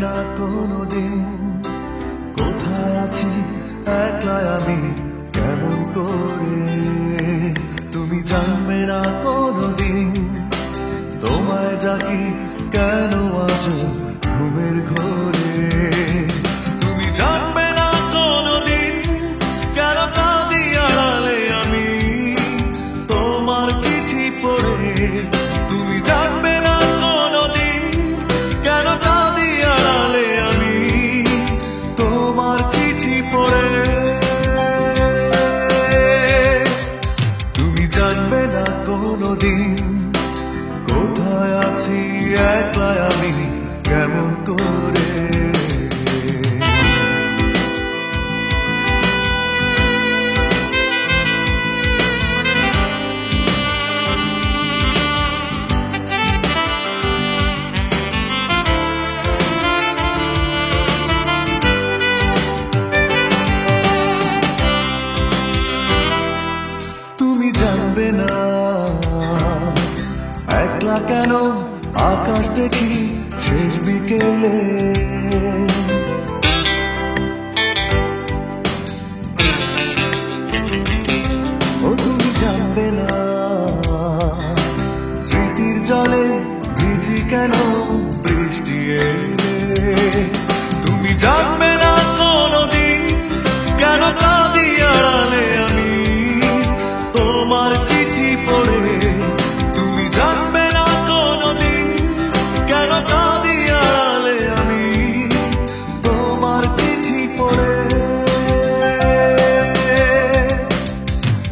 না কোনোদিন কোথায় আছি একলা আমি কেমন করে, তুমি জানবে না কোনোদিন তোমায় ডাকি কেন আজ ঘুমের ঘোরে। তুমি জানবে না কোনোদিন কেন কাঁদি আড়ালে আমি তোমার চিঠি পড়ে। তুমি জানবে না কোনোদিন কেন কাঁদি আড়ালে আমি তোমার চিঠি পড়ে। তুমি জানবে না কোনোদিন কোথায় আছি একলা আমি কেমন করে। তুমি জানবে না একলা কেন আকাশ দেখি শেষ বিকেলে। ও তুমি জানবে না স্মৃতির জলে ভিজি কেন বৃষ্টি এলে। তুমি জানবে না কোনোদিন কেন কাঁদি আড়ালে আমি তোমার চিঠি পড়ে। তুমি জানবে না কোনোদিন কেন কাঁদি আড়ালে আমি তোমার চিঠি পড়ে।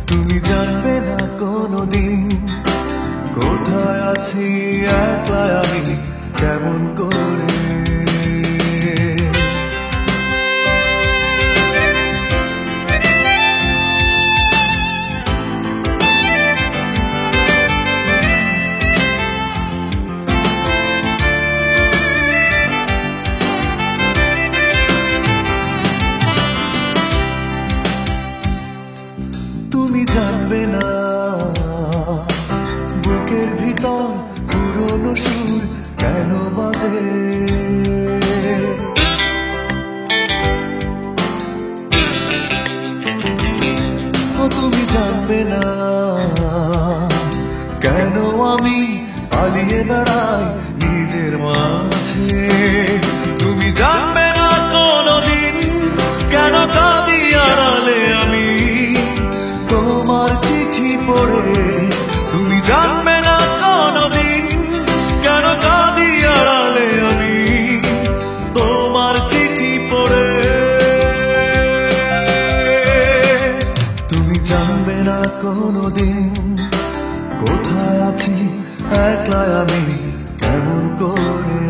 তুমি জানবে না কোনোদিন কোথায় আছি একলা আমি কেমন করে। তুমি জানবে না বুকের ভিতর পুরনো সুর কেন বাজে। ও তুমি জানবে না কেন আমি পালিয়ে বেড়াই নিজের মাঝে। তুমি জানবে না কোনোদিন কেন কাঁদি আড়ালে আমি তোমার চিঠি পড়ে। তুমি জানবে না কোনোদিন কেন কাঁদি আড়ালে আমি তোমার চিঠি পড়ে। তুমি জানবে না কোনোদিন কোথায় আছি একলা আমি কেমন করে।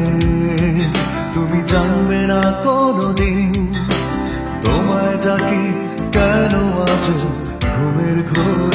তুমি জানবে না কোনোদিন তোমায় ডাকি কেন আজ ঘুমের ঘোরে।